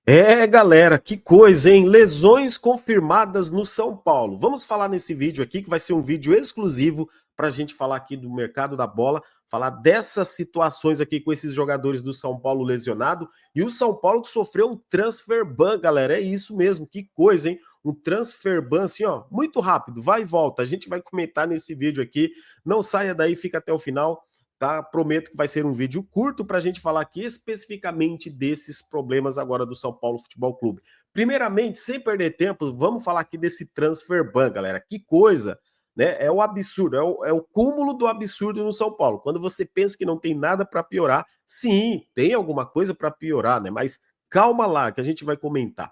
É, galera, que coisa, hein? Lesões confirmadas no São Paulo. Vamos falar nesse vídeo aqui, que vai ser um vídeo exclusivo para a gente falar aqui do mercado da bola, falar dessas situações aqui com esses jogadores do São Paulo lesionado e o São Paulo que sofreu um transfer ban, galera. É isso mesmo, que coisa, hein? Um transfer ban, assim, ó, muito rápido, vai e volta. A gente vai comentar nesse vídeo aqui. Não saia daí, fica até o final. Tá? Prometo que vai ser um vídeo curto para a gente falar aqui especificamente desses problemas agora do São Paulo Futebol Clube. Primeiramente, sem perder tempo, vamos falar aqui desse transfer ban, galera. Que coisa, né? É o absurdo, é o cúmulo do absurdo no São Paulo. Quando você pensa que não tem nada para piorar, sim, tem alguma coisa para piorar, né? Mas calma lá, que a gente vai comentar.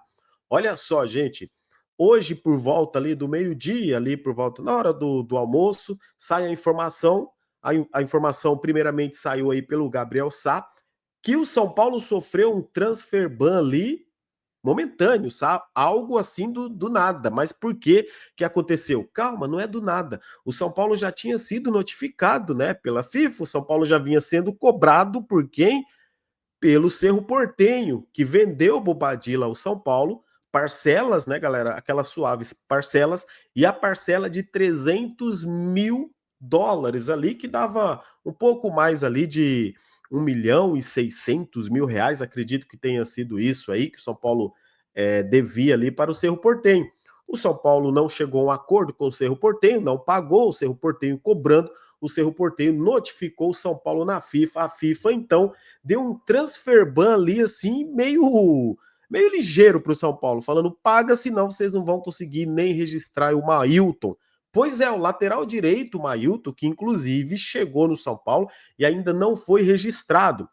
Olha só, gente. Hoje, por volta ali do meio-dia, ali por volta na hora do almoço, sai a informação. A informação primeiramente saiu aí pelo Gabriel Sá, que o São Paulo sofreu um transfer ban ali momentâneo, sabe? Algo assim do nada. Mas por que que aconteceu? Calma, não é do nada. O São Paulo já tinha sido notificado, né, pela FIFA. O São Paulo já vinha sendo cobrado por quem? Pelo Cerro Porteño, que vendeu o Bobadilla ao São Paulo, parcelas, né, galera? Aquelas suaves parcelas, e a parcela de 300 mil dólares ali, que dava um pouco mais ali de 1.600.000 reais, acredito que tenha sido isso aí, que o São Paulo devia ali para o Cerro Porteño. O São Paulo não chegou a um acordo com o Cerro Porteño, não pagou o Cerro Porteño cobrando, o Cerro Porteño notificou o São Paulo na FIFA, a FIFA então deu um transfer ban ali, assim, meio ligeiro para o São Paulo, falando: paga, senão vocês não vão conseguir nem registrar o Mailton. Pois é, o lateral direito, o Mailton, que inclusive chegou no São Paulo e ainda não foi registrado.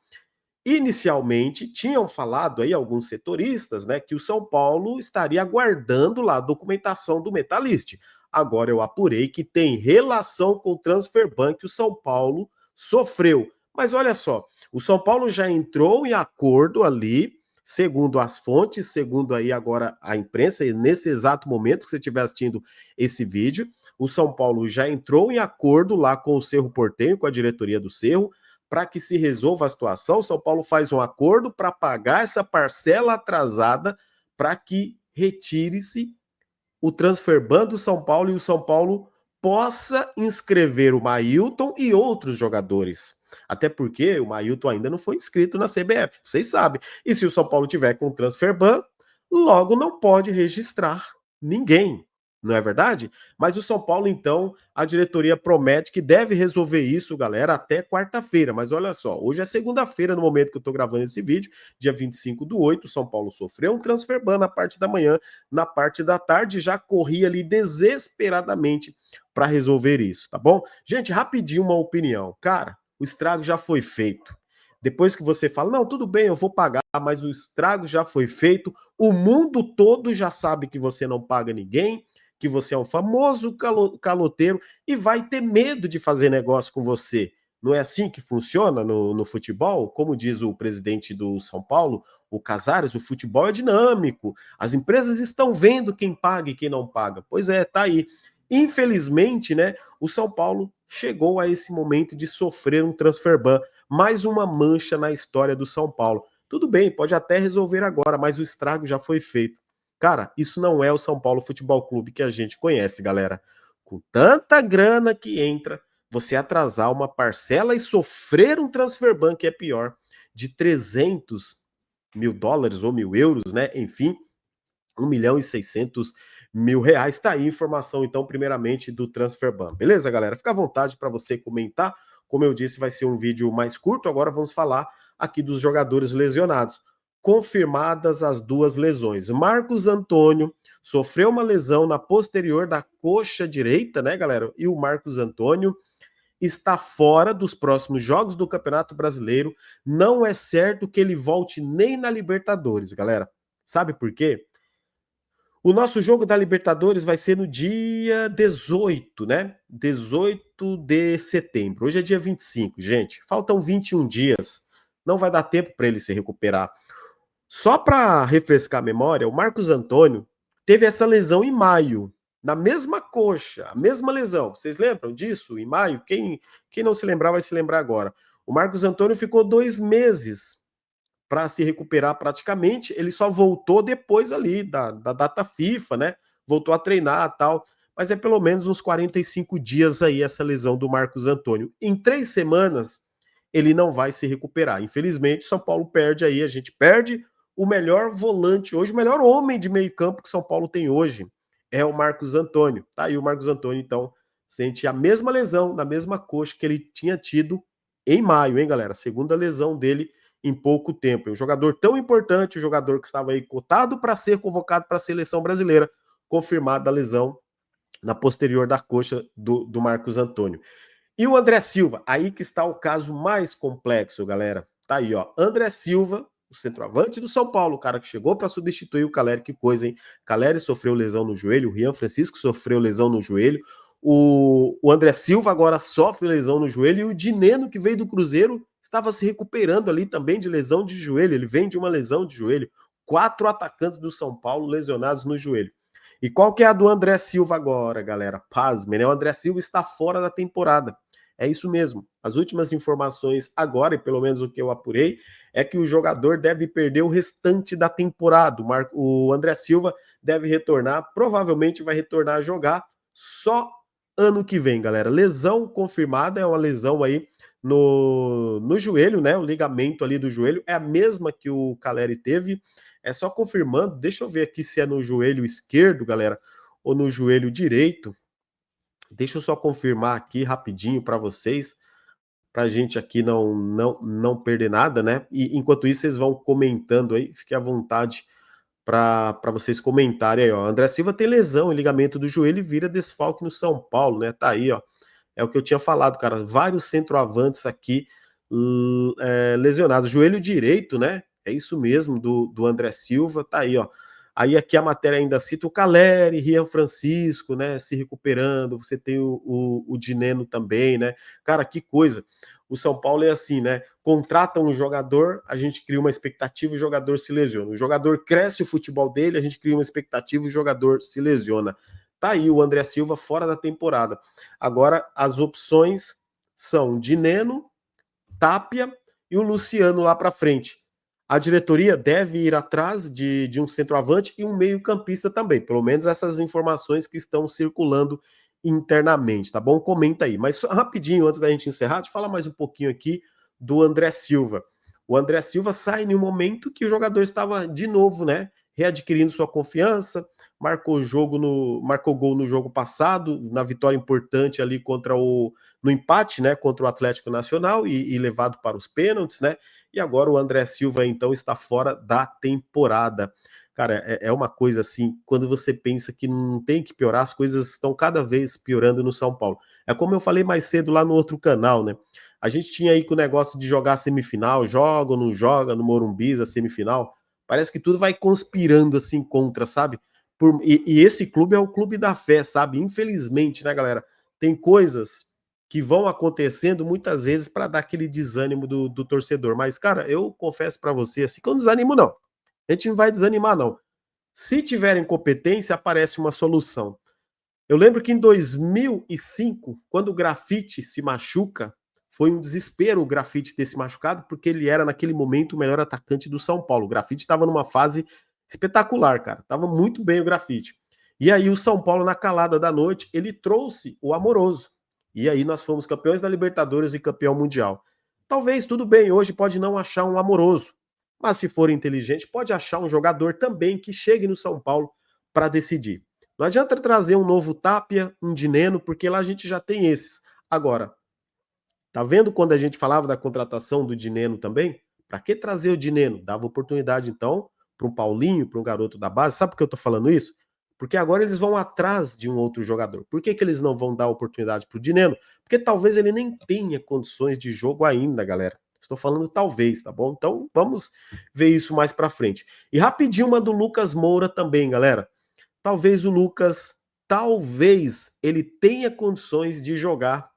Inicialmente, tinham falado aí alguns setoristas, né, que o São Paulo estaria aguardando lá a documentação do Metalist. Agora eu apurei que tem relação com o transfer ban que o São Paulo sofreu. Mas olha só, o São Paulo já entrou em acordo ali, segundo as fontes, segundo aí agora a imprensa, e nesse exato momento que você estiver assistindo esse vídeo, o São Paulo já entrou em acordo lá com o Cerro Porteño, com a diretoria do Cerro, para que se resolva a situação. O São Paulo faz um acordo para pagar essa parcela atrasada para que retire-se o transfer ban do São Paulo e o São Paulo possa inscrever o Mailton e outros jogadores. Até porque o Mailton ainda não foi inscrito na CBF, vocês sabem. E se o São Paulo tiver com transfer ban, logo não pode registrar ninguém. Não é verdade? Mas o São Paulo, então, a diretoria promete que deve resolver isso, galera, até quarta-feira. Mas olha só, hoje é segunda-feira, no momento que eu estou gravando esse vídeo, dia 25/8, o São Paulo sofreu um transfer ban na parte da manhã, na parte da tarde já corria ali desesperadamente para resolver isso, tá bom? Gente, rapidinho uma opinião. Cara, o estrago já foi feito. Depois que você fala, não, tudo bem, eu vou pagar, mas o estrago já foi feito, o mundo todo já sabe que você não paga ninguém, que você é um famoso caloteiro e vai ter medo de fazer negócio com você. Não é assim que funciona no futebol? Como diz o presidente do São Paulo, o Casares, o futebol é dinâmico. As empresas estão vendo quem paga e quem não paga. Pois é, tá aí. Infelizmente, né, o São Paulo chegou a esse momento de sofrer um transfer ban, mais uma mancha na história do São Paulo. Tudo bem, pode até resolver agora, mas o estrago já foi feito. Cara, isso não é o São Paulo Futebol Clube que a gente conhece, galera. Com tanta grana que entra, você atrasar uma parcela e sofrer um transfer ban que é pior, de 300 mil dólares ou 1.000 euros, né? Enfim, 1.600.000 reais. Tá aí a informação, então, primeiramente, do transfer ban. Beleza, galera? Fica à vontade para você comentar. Como eu disse, vai ser um vídeo mais curto. Agora vamos falar aqui dos jogadores lesionados. Confirmadas as duas lesões. Marcos Antônio sofreu uma lesão na posterior da coxa direita, né, galera? E o Marcos Antônio está fora dos próximos jogos do Campeonato Brasileiro. Não é certo que ele volte nem na Libertadores, galera. Sabe por quê? O nosso jogo da Libertadores vai ser no dia 18, né? 18 de setembro. Hoje é dia 25, gente. Faltam 21 dias. Não vai dar tempo para ele se recuperar. Só para refrescar a memória, o Marcos Antônio teve essa lesão em maio, na mesma coxa, a mesma lesão. Vocês lembram disso? Em maio? Quem não se lembrar vai se lembrar agora. O Marcos Antônio ficou 2 meses para se recuperar praticamente. Ele só voltou depois ali da data FIFA, né? Voltou a treinar e tal. Mas é pelo menos uns 45 dias aí essa lesão do Marcos Antônio. Em 3 semanas, ele não vai se recuperar. Infelizmente, São Paulo perde aí, a gente perde o melhor volante hoje, o melhor homem de meio campo que São Paulo tem hoje é o Marcos Antônio. Tá aí o Marcos Antônio, então, sente a mesma lesão na mesma coxa que ele tinha tido em maio, hein, galera? Segunda lesão dele em pouco tempo. Um jogador tão importante, um jogador que estava aí cotado para ser convocado para a seleção brasileira, confirmada a lesão na posterior da coxa do Marcos Antônio. E o André Silva, aí que está o caso mais complexo, galera. Tá aí, ó. André Silva, o centroavante do São Paulo, o cara que chegou para substituir o Caleri, que coisa, hein? Caleri sofreu lesão no joelho, o Rian Francisco sofreu lesão no joelho, o André Silva agora sofre lesão no joelho, e o Dineno, que veio do Cruzeiro, estava se recuperando ali também de lesão de joelho, ele vem de uma lesão de joelho. 4 atacantes do São Paulo lesionados no joelho. E qual que é a do André Silva agora, galera? Pasme, né? O André Silva está fora da temporada. É isso mesmo. As últimas informações agora, e pelo menos o que eu apurei, é que o jogador deve perder o restante da temporada. O André Silva deve retornar, provavelmente vai retornar a jogar só ano que vem, galera. Lesão confirmada, é uma lesão aí no joelho, né? O ligamento ali do joelho é a mesma que o Caleri teve. É só confirmando, deixa eu ver aqui se é no joelho esquerdo, galera, ou no joelho direito. Deixa eu só confirmar aqui rapidinho para vocês, para a gente aqui não perder nada, né? E enquanto isso, vocês vão comentando aí, fique à vontade para vocês comentarem aí, ó. André Silva tem lesão em ligamento do joelho e vira desfalque no São Paulo, né? Tá aí, ó. É o que eu tinha falado, cara. Vários centroavantes aqui lesionados. Joelho direito, né? É isso mesmo, do André Silva. Tá aí, ó. Aí aqui a matéria ainda cita o Caleri, Rian Francisco, né? Se recuperando. Você tem o Dineno também, né? Cara, que coisa. O São Paulo é assim, né? Contrata um jogador, a gente cria uma expectativa, o jogador se lesiona. O jogador cresce o futebol dele, a gente cria uma expectativa, o jogador se lesiona. Tá aí o André Silva fora da temporada. Agora, as opções são Dineno, Tapia e o Luciano lá para frente. A diretoria deve ir atrás de um centroavante e um meio-campista também. Pelo menos essas informações que estão circulando internamente, tá bom? Comenta aí. Mas rapidinho, antes da gente encerrar, deixa eu falar mais um pouquinho aqui do André Silva. O André Silva sai em um momento que o jogador estava de novo, né? Readquirindo sua confiança, marcou gol no jogo passado, na vitória importante ali no empate, né, contra o Atlético Nacional e levado para os pênaltis, né? E agora o André Silva então está fora da temporada. Cara, é uma coisa assim, quando você pensa que não tem que piorar, as coisas estão cada vez piorando no São Paulo. É como eu falei mais cedo lá no outro canal, né? A gente tinha aí com o negócio de jogar semifinal, joga ou não joga no Morumbi a semifinal. Parece que tudo vai conspirando assim contra, sabe? E esse clube é o clube da fé, sabe? Infelizmente, né, galera? Tem coisas que vão acontecendo muitas vezes para dar aquele desânimo do torcedor. Mas, cara, eu confesso para você, assim, que eu não desanimo, não. A gente não vai desanimar, não. Se tiver incompetência, aparece uma solução. Eu lembro que em 2005, quando o Grafite se machuca, foi um desespero o Grafite ter se machucado, porque ele era, naquele momento, o melhor atacante do São Paulo. O Grafite estava numa fase espetacular, cara. Tava muito bem o Grafite. E aí o São Paulo, na calada da noite, ele trouxe o Amoroso. E aí nós fomos campeões da Libertadores e campeão mundial. Talvez, tudo bem, hoje pode não achar um Amoroso, mas se for inteligente, pode achar um jogador também que chegue no São Paulo para decidir. Não adianta trazer um novo Tapia, um Dineno, porque lá a gente já tem esses. Agora, tá vendo quando a gente falava da contratação do Dineno também? Para que trazer o Dineno? Dava oportunidade, então, para um Paulinho, para um garoto da base. Sabe por que eu tô falando isso? Porque agora eles vão atrás de um outro jogador. Por que eles não vão dar oportunidade para o Dineno? Porque talvez ele nem tenha condições de jogo ainda, galera. Estou falando talvez, tá bom? Então vamos ver isso mais para frente. E rapidinho uma do Lucas Moura também, galera. Talvez o Lucas, talvez ele tenha condições de jogar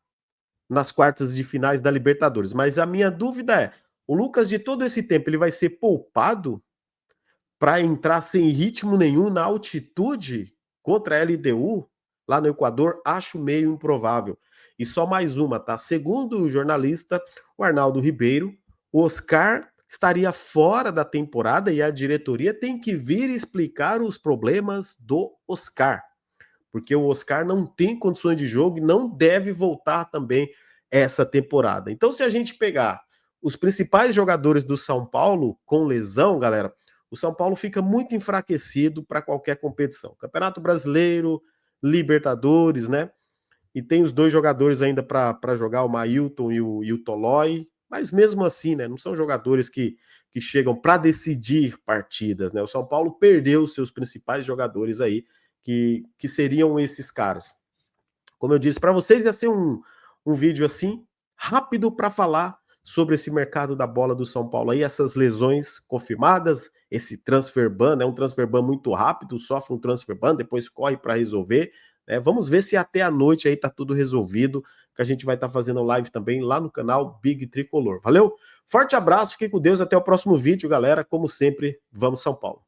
nas quartas de finais da Libertadores. Mas a minha dúvida é, o Lucas de todo esse tempo, ele vai ser poupado para entrar sem ritmo nenhum na altitude contra a LDU lá no Equador? Acho meio improvável. E só mais uma, tá? Segundo o jornalista, o Arnaldo Ribeiro, o Oscar estaria fora da temporada e a diretoria tem que vir explicar os problemas do Oscar, porque o Oscar não tem condições de jogo e não deve voltar também essa temporada. Então, se a gente pegar os principais jogadores do São Paulo com lesão, galera, o São Paulo fica muito enfraquecido para qualquer competição. Campeonato Brasileiro, Libertadores, né? E tem os dois jogadores ainda para jogar, o Mailton e o Tolói, mas mesmo assim, né, não são jogadores que chegam para decidir partidas, né? O São Paulo perdeu seus principais jogadores aí, que seriam esses caras. Como eu disse para vocês, ia ser um vídeo assim, rápido para falar sobre esse mercado da bola do São Paulo aí, essas lesões confirmadas, esse transfer ban, é um transfer ban muito rápido, sofre um transfer ban, depois corre para resolver, né? Vamos ver se até a noite aí tá tudo resolvido, que a gente vai estar fazendo live também lá no canal Big Tricolor. Valeu? Forte abraço, fique com Deus, até o próximo vídeo, galera. Como sempre, vamos São Paulo.